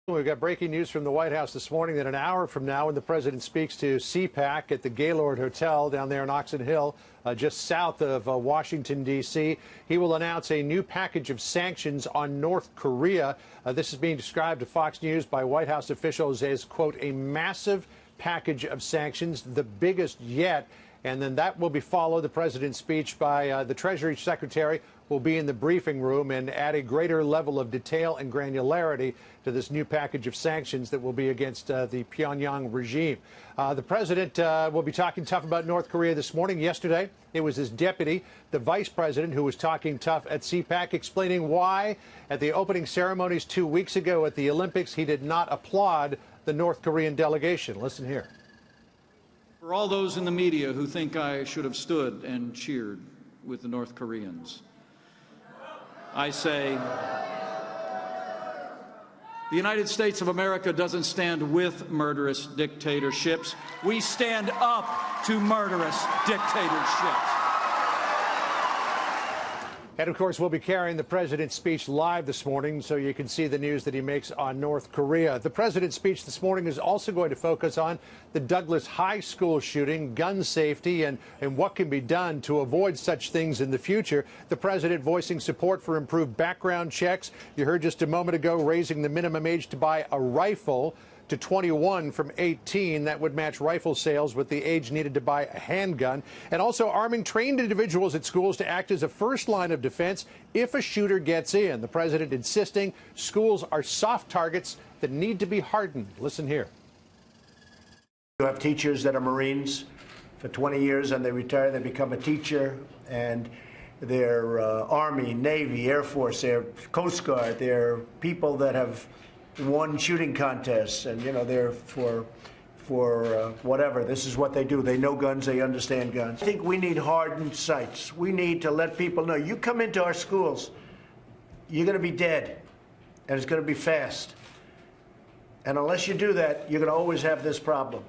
We've got breaking news from the White House this morning that an hour from now, when the president speaks to CPAC at the Gaylord Hotel down there in Oxon Hill, just south of Washington, D.C., he will announce a new package of sanctions on North Korea. This is being described to Fox News by White House officials as, quote, a massive package of sanctions, the biggest yet. And then that will be followed, the president's speech by the Treasury Secretary will be in the briefing room and add a greater level of detail and granularity to this new package of sanctions that will be against the Pyongyang regime. The president will be talking tough about North Korea this morning. Yesterday, it was his deputy, the vice president, who was talking tough at CPAC, explaining why at the opening ceremonies 2 weeks ago at the Olympics, he did not applaud the North Korean delegation. Listen here. For all those in the media who think I should have stood and cheered with the North Koreans, I say, the United States of America doesn't stand with murderous dictatorships. We stand up to murderous dictatorships. And, of course, we'll be carrying the president's speech live this morning so you can see the news that he makes on North Korea. The president's speech this morning is also going to focus on the Douglas High School shooting, gun safety, and what can be done to avoid such things in the future. The president voicing support for improved background checks. You heard just a moment ago raising the minimum age to buy a rifle to 21 from 18. That would match rifle sales with the age needed to buy a handgun, and also arming trained individuals at schools to act as a first line of defense if a shooter gets in. The president insisting schools are soft targets that need to be hardened. Listen here. You have teachers that are Marines for 20 years and they retire, they become a teacher, and they're Army, Navy, Air Force, they're Coast Guard, they're people that have won shooting contests, and they're for whatever. This is what they do. They know guns. They understand guns. I think we need hardened sights. We need to let people know, you come into our schools, you're going to be dead, and it's going to be fast. And unless you do that, you're going to always have this problem.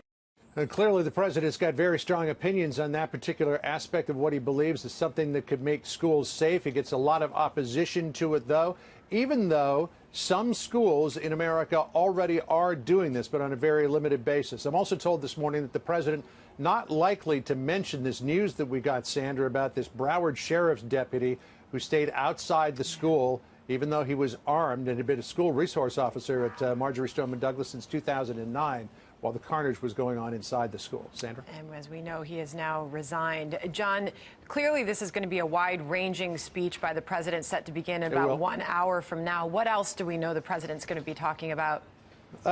And clearly, the president's got very strong opinions on that particular aspect of what he believes is something that could make schools safe. He gets a lot of opposition to it, though, even though some schools in America already are doing this, but on a very limited basis. I'm also told this morning that the president not likely to mention this news that we got, Sandra, about this Broward sheriff's deputy who stayed outside the school, even though he was armed and had been a school resource officer at Marjory Stoneman Douglas since 2009. While the carnage was going on inside the school. Sandra? And as we know, he has now resigned. John, clearly this is going to be a wide-ranging speech by the president set to begin in about 1 hour from now. What else do we know the president's going to be talking about?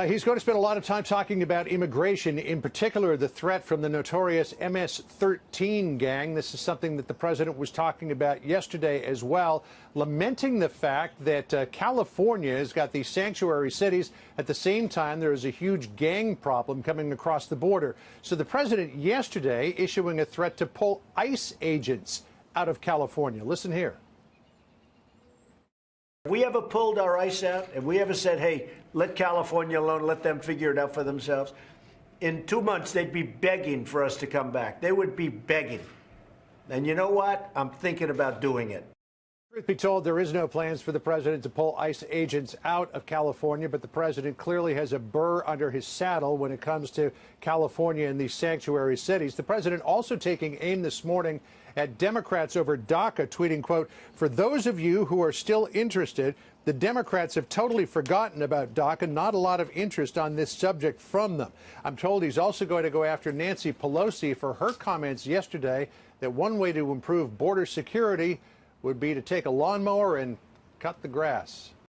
He's going to spend a lot of time talking about immigration, in particular the threat from the notorious MS-13 gang. This is something that the president was talking about yesterday as well, lamenting the fact that California has got these sanctuary cities. At the same time, there is a huge gang problem coming across the border. So the president yesterday issuing a threat to pull ICE agents out of California. Listen here. We ever pulled our ICE out, and we ever said, hey, let California alone, let them figure it out for themselves, in 2 months they'd be begging for us to come back. They would be begging. And you know what? I'm thinking about doing it. Truth be told, there is no plans for the president to pull ICE agents out of California, but the president clearly has a burr under his saddle when it comes to California and these sanctuary cities. The president also taking aim this morning at Democrats over DACA, tweeting, quote, for those of you who are still interested, the Democrats have totally forgotten about DACA. Not a lot of interest on this subject from them. I'm told he's also going to go after Nancy Pelosi for her comments yesterday that one way to improve border security would be to take a lawnmower and cut the grass.